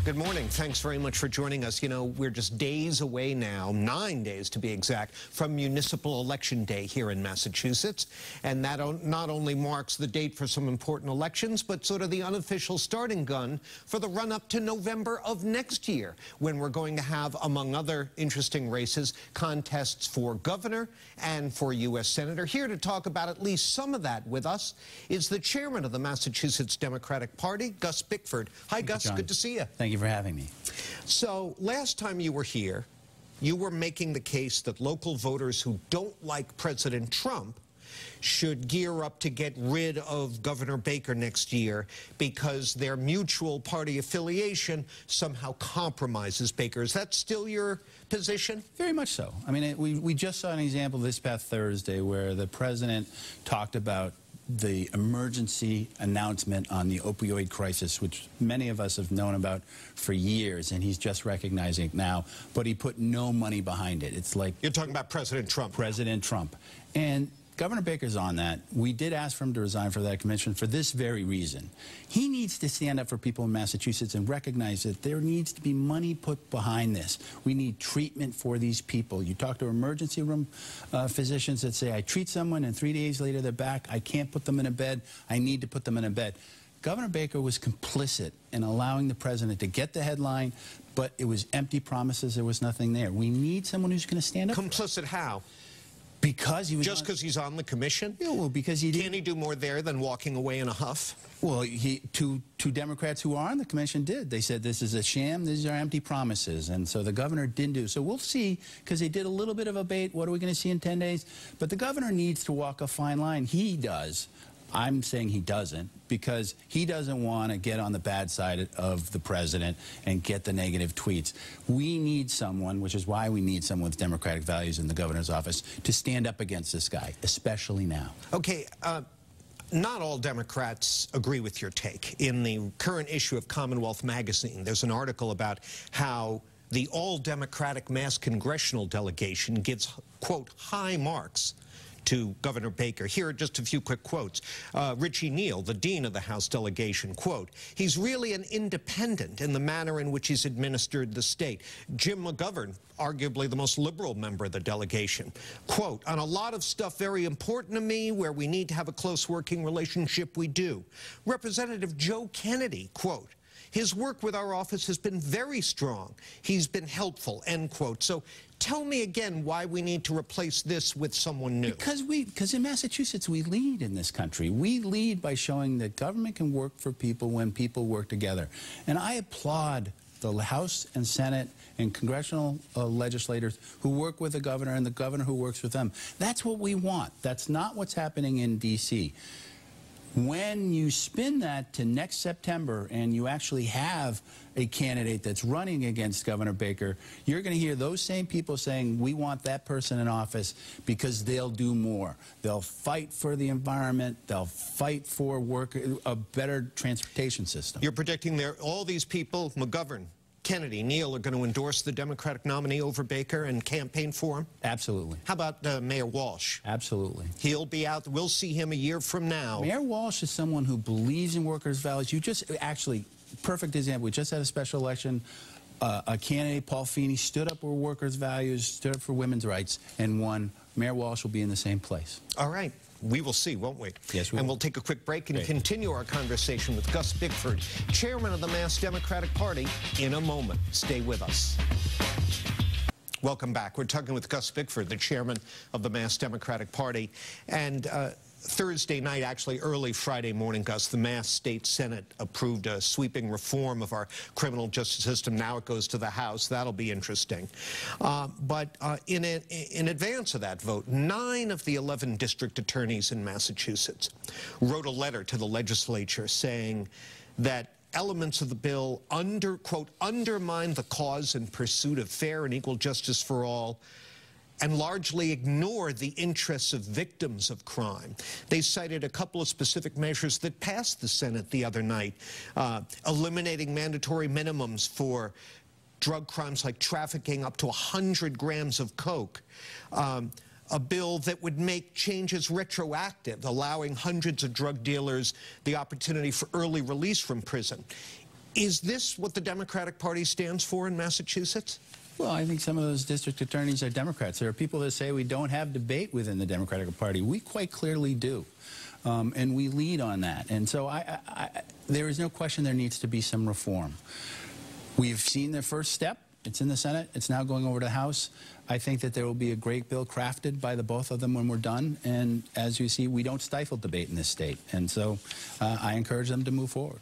Good morning. Thanks very much for joining us. You know, we're just days away now, 9 days to be exact, from municipal election day here in Massachusetts. And that not only marks the date for some important elections, but sort of the unofficial starting gun for the run-up to November of next year, when we're going to have, among other interesting races, contests for governor and for U.S. Senator. Here to talk about at least some of that with us is the chairman of the Massachusetts Democratic Party, Gus Bickford. Hi, Gus. Good to see you. Thank you for having me. So last time you were here, you were making the case that local voters who don't like President Trump should gear up to get rid of Governor Baker next year because their mutual party affiliation somehow compromises Baker. Is that still your position? Very much so. I mean, we just saw an example this past Thursday where the president talked about the emergency announcement on the opioid crisis, which many of us have known about for years, and he's just recognizing it now, but he put no money behind it. It's like... You're talking about President Trump. President Trump. And Governor Baker's on that. We did ask for him to resign for that commission for this very reason. He needs to stand up for people in Massachusetts and recognize that there needs to be money put behind this. We need treatment for these people. You talk to emergency room physicians that say, I treat someone and 3 days later they're back. I can't put them in a bed. I need to put them in a bed. Governor Baker was complicit in allowing the president to get the headline, but it was empty promises. There was nothing there. We need someone who's going to stand up. Complicit how? Because he was just because he's on the commission? Yeah, well, because he Can he do more there than walking away in a huff? Well, two Democrats who are on the commission did. They said this is a sham, these are empty promises, and so the governor didn't do. So we'll see, because they did a little bit of a bait. What are we going to see in 10 days? But the governor needs to walk a fine line. He does. I'm saying he doesn't, because he doesn't want to get on the bad side of the president and get the negative tweets. We need someone, which is why we need someone with democratic values in the governor's office, to stand up against this guy, especially now. Okay, not all Democrats agree with your take. In the current issue of Commonwealth magazine, there's an article about how the all-Democratic Mass Congressional Delegation gives, quote, high marks to Governor Baker. Here are just a few quick quotes. Richie Neal, the dean of the House delegation, quote, he's really an independent in the manner in which he's administered the state. Jim McGovern, arguably the most liberal member of the delegation, quote, on a lot of stuff very important to me where we need to have a close working relationship, we do. Representative Joe Kennedy, quote, his work with our office has been very strong. He's been helpful, end quote. So tell me again why we need to replace this with someone new. Because in Massachusetts, we lead in this country. We lead by showing that government can work for people when people work together. And I applaud the House and Senate and congressional legislators who work with the governor and the governor who works with them. That's what we want. That's not what's happening in D.C. When you spin that to next September and you actually have a candidate that's running against Governor Baker, you're going to hear those same people saying, we want that person in office because they'll do more. They'll fight for the environment. They'll fight for a better transportation system. You're predicting all these people, McGovern, Kennedy, Neal, are going to endorse the Democratic nominee over Baker and campaign for him? Absolutely. How about Mayor Walsh? Absolutely. He'll be out. We'll see him a year from now. Mayor Walsh is someone who believes in workers' values. You just actually, perfect example, we just had a special election. A candidate, Paul Feeney, stood up for workers' values, stood up for women's rights, and won. Mayor Walsh will be in the same place. All right. We will see, won't we? Yes, we will. And we'll take a quick break and continue our conversation with Gus Bickford, chairman of the Mass Democratic Party, in a moment. Stay with us. Welcome back. We're talking with Gus Bickford, the chairman of the Mass Democratic Party. And Thursday night, actually early Friday morning, Gus, the Mass State Senate approved a sweeping reform of our criminal justice system. Now it goes to the House. That'll be interesting. But in advance of that vote, 9 of the 11 district attorneys in Massachusetts wrote a letter to the legislature saying that elements of the bill quote, undermine the cause and pursuit of fair and equal justice for all, and largely ignore the interests of victims of crime. They cited a couple of specific measures that passed the Senate the other night, eliminating mandatory minimums for drug crimes like trafficking up to 100 grams of coke, a bill that would make changes retroactive, allowing hundreds of drug dealers the opportunity for early release from prison. Is this what the Democratic Party stands for in Massachusetts? Well, I think some of those district attorneys are Democrats. There are people that say we don't have debate within the Democratic Party. We quite clearly do. And we lead on that. And so there is no question there needs to be some reform. We've seen the first step. It's in the Senate. It's now going over to the House. I think that there will be a great bill crafted by the both of them when we're done. And as you see, we don't stifle debate in this state. And so I encourage them to move forward.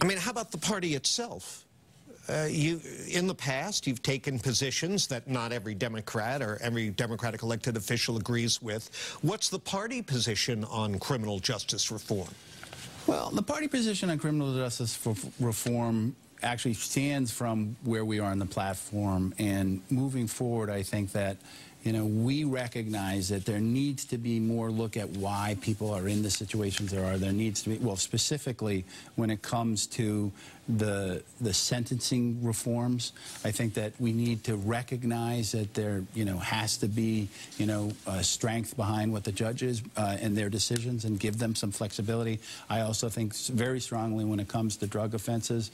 I mean, how about the party itself? In the past, you've taken positions that not every Democrat or every Democratic elected official agrees with. What's the party position on criminal justice reform? Well, the party position on criminal justice reform actually stands from where we are in the platform. And moving forward, I think that, you know, we recognize that there needs to be more look at why people are in the situations there are. There needs to be, well, specifically when it comes to the sentencing reforms, I think that we need to recognize that there, you know, has to be, you know, strength behind what the judges and their decisions, and give them some flexibility. I also think very strongly when it comes to drug offenses,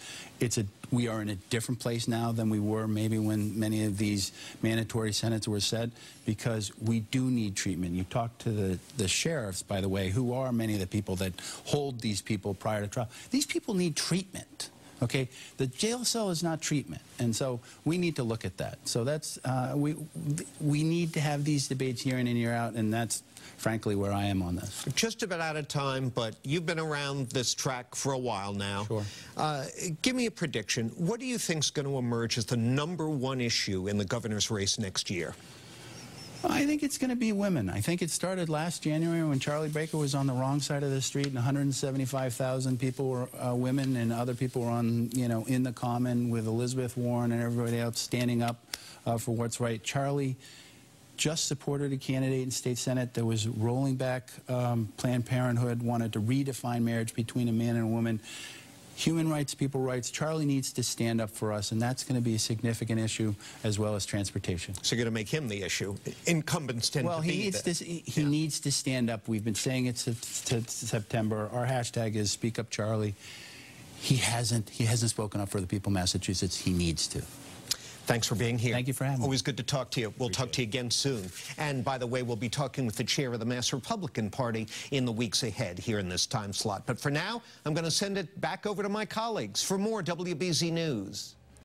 we are in a different place now than we were maybe when many of these mandatory sentences were set, because we do need treatment. You talk to the sheriffs, by the way, who are many of the people that hold these people prior to trial. These people need treatment. Okay, the jail cell is not treatment, and so we need to look at that. So that's we need to have these debates year in and year out, and that's frankly where I am on this. Just about out of time, but you've been around this track for a while now. Sure. Give me a prediction. What do you think is going to emerge as the #1 issue in the governor's race next year? I think it's going to be women. I think it started last January when Charlie Baker was on the wrong side of the street, and 175,000 people were women, and other people were on, you know, in the Common with Elizabeth Warren and everybody else standing up for what's right. Charlie just supported a candidate in state senate that was rolling back Planned Parenthood, wanted to redefine marriage between a man and a woman. Human rights, people rights. Charlie needs to stand up for us, and that's going to be a significant issue, as well as transportation. So you're going to make him the issue. Incumbents tend to be he needs to stand up. We've been saying it to September. Our hashtag is Speak Up Charlie. He hasn't spoken up for the people of Massachusetts. He needs to. Thanks for being here. Thank you for having me. Always good to talk to you. We'll talk to you again soon. And by the way, we'll be talking with the chair of the Mass Republican Party in the weeks ahead here in this time slot. But for now, I'm going to send it back over to my colleagues for more WBZ News.